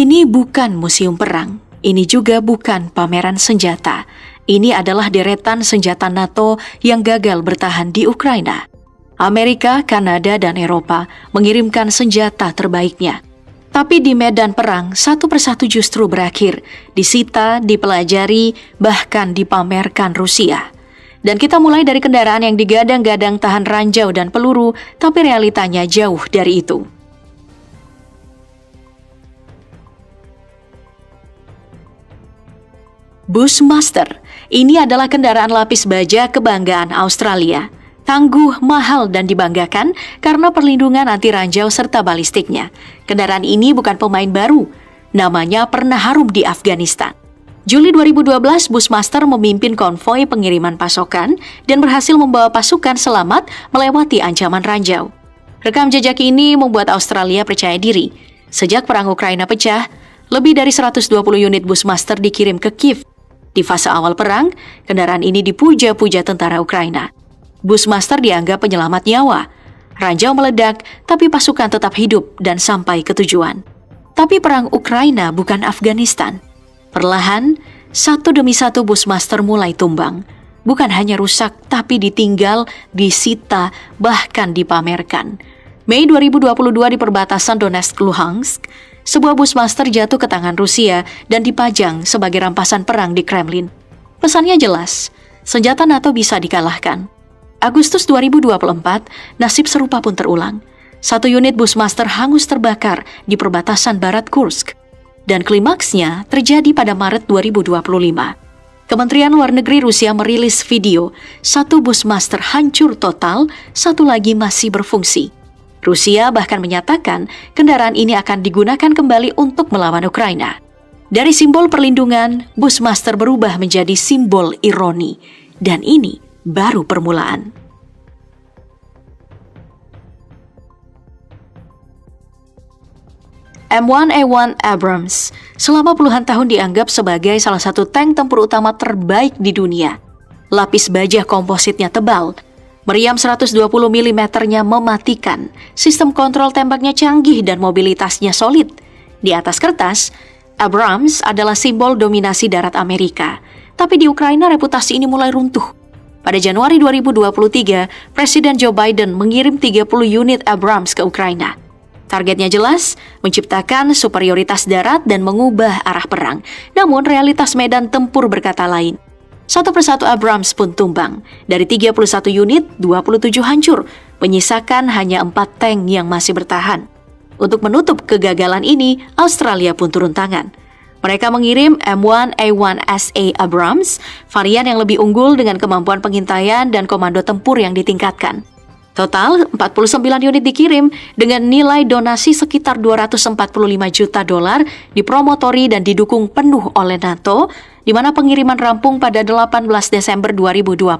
Ini bukan museum perang, ini juga bukan pameran senjata. Ini adalah deretan senjata NATO yang gagal bertahan di Ukraina. Amerika, Kanada, dan Eropa mengirimkan senjata terbaiknya. Tapi di medan perang, satu persatu justru berakhir, disita, dipelajari, bahkan dipamerkan Rusia. Dan kita mulai dari kendaraan yang digadang-gadang tahan ranjau dan peluru, tapi realitanya jauh dari itu. Bushmaster, ini adalah kendaraan lapis baja kebanggaan Australia. Tangguh, mahal, dan dibanggakan karena perlindungan anti ranjau serta balistiknya. Kendaraan ini bukan pemain baru, namanya pernah harum di Afghanistan. Juli 2012, Bushmaster memimpin konvoi pengiriman pasokan dan berhasil membawa pasukan selamat melewati ancaman ranjau. Rekam jejak ini membuat Australia percaya diri. Sejak perang Ukraina pecah, lebih dari 120 unit Bushmaster dikirim ke Kiev. Di fase awal perang, kendaraan ini dipuja-puja tentara Ukraina. Bushmaster dianggap penyelamat nyawa. Ranjau meledak, tapi pasukan tetap hidup dan sampai ke tujuan. Tapi perang Ukraina bukan Afghanistan. Perlahan, satu demi satu Bushmaster mulai tumbang. Bukan hanya rusak, tapi ditinggal, disita, bahkan dipamerkan. Mei 2022 di perbatasan Donetsk-Luhansk, sebuah Bushmaster jatuh ke tangan Rusia dan dipajang sebagai rampasan perang di Kremlin. Pesannya jelas, senjata NATO bisa dikalahkan. Agustus 2024, nasib serupa pun terulang. Satu unit Bushmaster hangus terbakar di perbatasan barat Kursk. Dan klimaksnya terjadi pada Maret 2025. Kementerian Luar Negeri Rusia merilis video, satu Bushmaster hancur total, satu lagi masih berfungsi. Rusia bahkan menyatakan kendaraan ini akan digunakan kembali untuk melawan Ukraina. Dari simbol perlindungan, Bushmaster berubah menjadi simbol ironi. Dan ini baru permulaan. M1A1 Abrams selama puluhan tahun dianggap sebagai salah satu tank tempur utama terbaik di dunia. Lapis baja kompositnya tebal, meriam 120 mm-nya mematikan, sistem kontrol tembaknya canggih dan mobilitasnya solid. Di atas kertas, Abrams adalah simbol dominasi darat Amerika. Tapi di Ukraina reputasi ini mulai runtuh. Pada Januari 2023, Presiden Joe Biden mengirim 30 unit Abrams ke Ukraina. Targetnya jelas, menciptakan superioritas darat dan mengubah arah perang. Namun realitas medan tempur berkata lain. Satu persatu Abrams pun tumbang. Dari 31 unit, 27 hancur, menyisakan hanya 4 tank yang masih bertahan. Untuk menutup kegagalan ini, Australia pun turun tangan. Mereka mengirim M1A1SA Abrams, varian yang lebih unggul dengan kemampuan pengintaian dan komando tempur yang ditingkatkan. Total, 49 unit dikirim dengan nilai donasi sekitar $245 juta dipromotori dan didukung penuh oleh NATO, di mana pengiriman rampung pada 18 Desember 2025.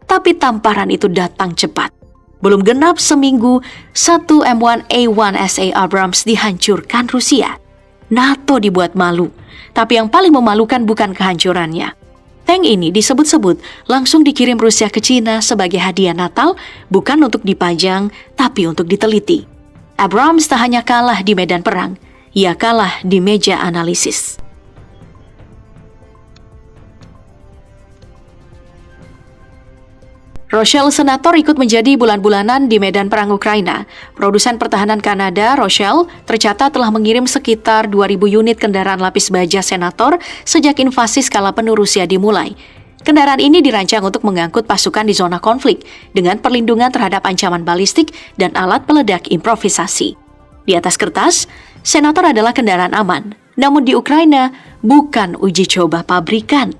Tapi tamparan itu datang cepat. Belum genap seminggu, satu M1A1SA Abrams dihancurkan Rusia. NATO dibuat malu, tapi yang paling memalukan bukan kehancurannya. Tank ini disebut-sebut langsung dikirim Rusia ke Cina sebagai hadiah Natal, bukan untuk dipajang, tapi untuk diteliti. Abrams tak hanya kalah di medan perang, ia kalah di meja analisis. Rochelle Senator ikut menjadi bulan-bulanan di medan perang Ukraina. Produsen pertahanan Kanada, Rochelle, tercatat telah mengirim sekitar 2.000 unit kendaraan lapis baja Senator sejak invasi skala penuh Rusia dimulai. Kendaraan ini dirancang untuk mengangkut pasukan di zona konflik dengan perlindungan terhadap ancaman balistik dan alat peledak improvisasi. Di atas kertas, Senator adalah kendaraan aman. Namun di Ukraina, bukan uji coba pabrikan.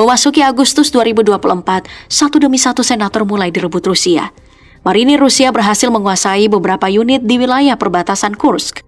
Memasuki Agustus 2024, satu demi satu senator mulai direbut Rusia. Marinir Rusia berhasil menguasai beberapa unit di wilayah perbatasan Kursk.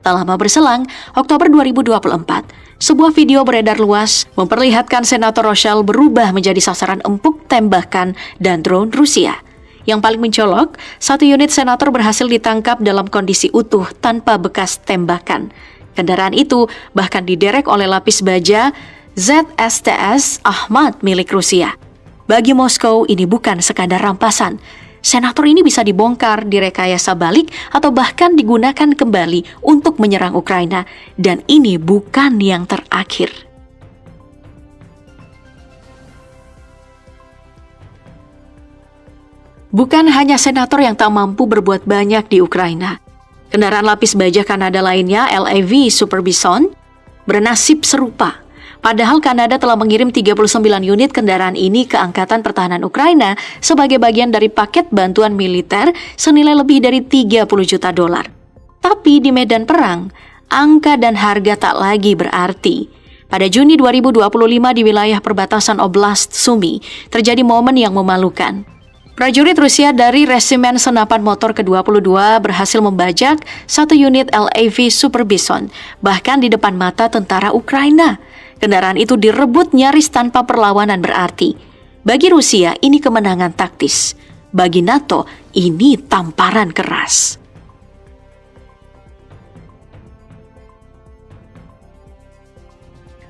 Tak lama berselang, Oktober 2024, sebuah video beredar luas memperlihatkan Senator Rochelle berubah menjadi sasaran empuk tembakan dan drone Rusia. Yang paling mencolok, satu unit senator berhasil ditangkap dalam kondisi utuh tanpa bekas tembakan. Kendaraan itu bahkan diderek oleh lapis baja ZSTS Ahmad milik Rusia. Bagi Moskow ini bukan sekadar rampasan. Senator ini bisa dibongkar, direkayasa balik, atau bahkan digunakan kembali untuk menyerang Ukraina. Dan ini bukan yang terakhir. Bukan hanya senator yang tak mampu berbuat banyak di Ukraina. Kendaraan lapis baja Kanada lainnya, LAV Super Bison, bernasib serupa. Padahal Kanada telah mengirim 39 unit kendaraan ini ke Angkatan Pertahanan Ukraina sebagai bagian dari paket bantuan militer senilai lebih dari 30 juta dolar. Tapi di medan perang, angka dan harga tak lagi berarti. Pada Juni 2025 di wilayah perbatasan Oblast Sumy, terjadi momen yang memalukan. Prajurit Rusia dari Resimen Senapan Motor ke-22 berhasil membajak satu unit LAV Super Bison, bahkan di depan mata tentara Ukraina. Kendaraan itu direbut nyaris tanpa perlawanan berarti. Bagi Rusia, ini kemenangan taktis. Bagi NATO, ini tamparan keras.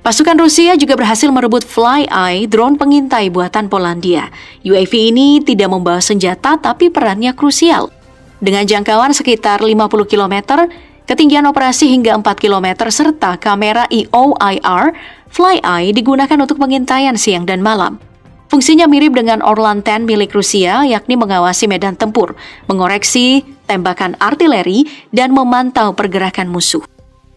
Pasukan Rusia juga berhasil merebut Fly Eye, drone pengintai buatan Polandia. UAV ini tidak membawa senjata tapi perannya krusial. Dengan jangkauan sekitar 50 km, ketinggian operasi hingga 4 km, serta kamera EOIR, Fly Eye digunakan untuk pengintaian siang dan malam. Fungsinya mirip dengan Orlan 10 milik Rusia, yakni mengawasi medan tempur, mengoreksi tembakan artileri, dan memantau pergerakan musuh.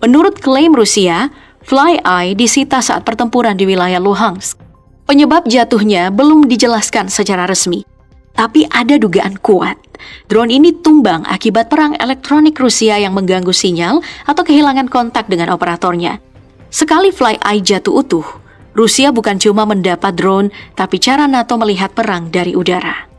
Menurut klaim Rusia, Fly Eye disita saat pertempuran di wilayah Luhansk. Penyebab jatuhnya belum dijelaskan secara resmi. Tapi ada dugaan kuat. Drone ini tumbang akibat perang elektronik Rusia yang mengganggu sinyal atau kehilangan kontak dengan operatornya. Sekali Fly Eye jatuh utuh, Rusia bukan cuma mendapat drone, tapi cara NATO melihat perang dari udara.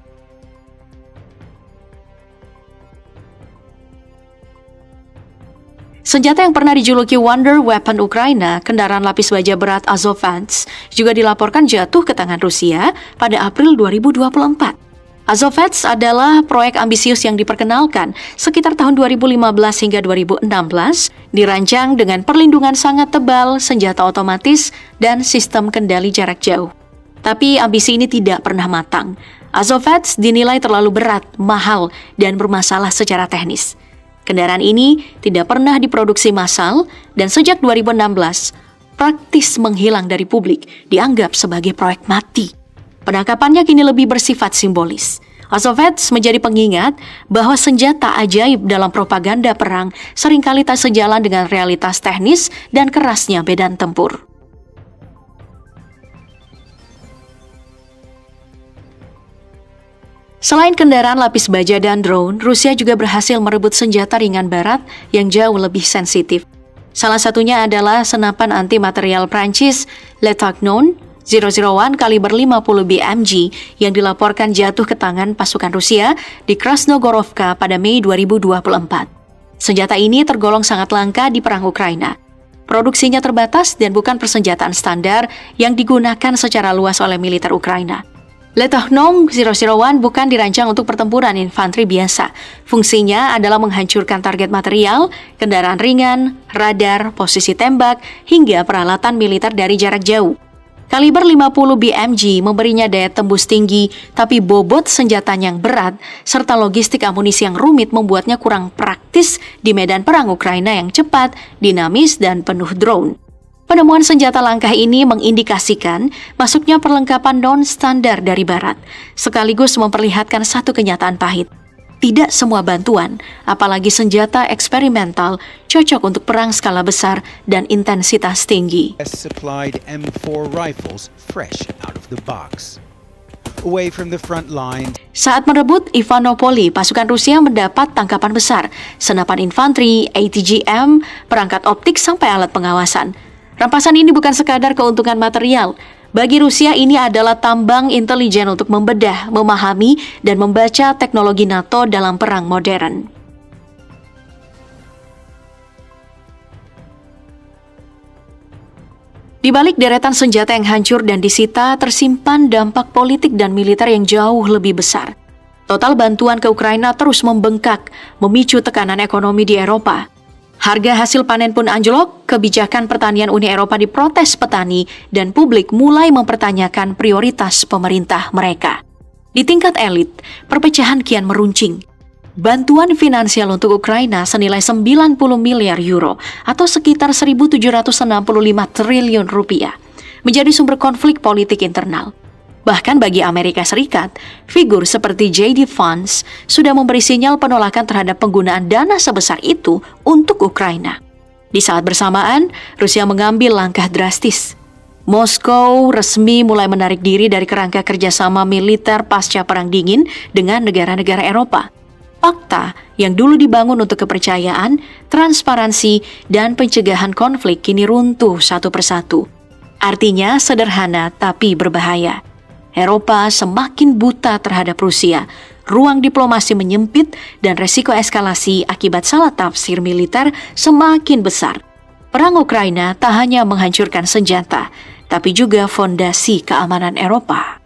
Senjata yang pernah dijuluki Wonder Weapon Ukraina, kendaraan lapis baja berat Azovets, juga dilaporkan jatuh ke tangan Rusia pada April 2024. Azovets adalah proyek ambisius yang diperkenalkan sekitar tahun 2015 hingga 2016, dirancang dengan perlindungan sangat tebal, senjata otomatis, dan sistem kendali jarak jauh. Tapi ambisi ini tidak pernah matang. Azovets dinilai terlalu berat, mahal, dan bermasalah secara teknis. Kendaraan ini tidak pernah diproduksi massal dan sejak 2016 praktis menghilang dari publik, dianggap sebagai proyek mati. Penangkapannya kini lebih bersifat simbolis. Azovets menjadi pengingat bahwa senjata ajaib dalam propaganda perang seringkali tak sejalan dengan realitas teknis dan kerasnya medan tempur. Selain kendaraan lapis baja dan drone, Rusia juga berhasil merebut senjata ringan barat yang jauh lebih sensitif. Salah satunya adalah senapan anti-material Prancis Le Tacnon 001 kaliber 50 BMG yang dilaporkan jatuh ke tangan pasukan Rusia di Krasnogorovka pada Mei 2024. Senjata ini tergolong sangat langka di perang Ukraina. Produksinya terbatas dan bukan persenjataan standar yang digunakan secara luas oleh militer Ukraina. Le Tacnon 001 bukan dirancang untuk pertempuran infanteri biasa. Fungsinya adalah menghancurkan target material, kendaraan ringan, radar, posisi tembak, hingga peralatan militer dari jarak jauh. Kaliber 50 BMG memberinya daya tembus tinggi, tapi bobot senjatanya yang berat, serta logistik amunisi yang rumit membuatnya kurang praktis di medan perang Ukraina yang cepat, dinamis, dan penuh drone. Penemuan senjata langka ini mengindikasikan masuknya perlengkapan non-standar dari Barat, sekaligus memperlihatkan satu kenyataan pahit. Tidak semua bantuan, apalagi senjata eksperimental, cocok untuk perang skala besar dan intensitas tinggi. Supplied M4 rifles fresh out of the box. Away from the front line. Saat merebut Ivanopoli, pasukan Rusia mendapat tangkapan besar, senapan infanteri, ATGM, perangkat optik sampai alat pengawasan. Rampasan ini bukan sekadar keuntungan material. Bagi Rusia ini adalah tambang intelijen untuk membedah, memahami, dan membaca teknologi NATO dalam perang modern. Di balik deretan senjata yang hancur dan disita, tersimpan dampak politik dan militer yang jauh lebih besar. Total bantuan ke Ukraina terus membengkak, memicu tekanan ekonomi di Eropa. Harga hasil panen pun anjlok, kebijakan pertanian Uni Eropa diprotes petani, dan publik mulai mempertanyakan prioritas pemerintah mereka. Di tingkat elit, perpecahan kian meruncing. Bantuan finansial untuk Ukraina senilai 90 miliar euro atau sekitar 1.765 triliun rupiah menjadi sumber konflik politik internal. Bahkan bagi Amerika Serikat, figur seperti J.D. Vance sudah memberi sinyal penolakan terhadap penggunaan dana sebesar itu untuk Ukraina. Di saat bersamaan, Rusia mengambil langkah drastis. Moskow resmi mulai menarik diri dari kerangka kerjasama militer pasca Perang Dingin dengan negara-negara Eropa. Fakta yang dulu dibangun untuk kepercayaan, transparansi, dan pencegahan konflik kini runtuh satu persatu. Artinya sederhana tapi berbahaya. Eropa semakin buta terhadap Rusia, ruang diplomasi menyempit, dan resiko eskalasi akibat salah tafsir militer semakin besar. Perang Ukraina tak hanya menghancurkan senjata, tapi juga fondasi keamanan Eropa.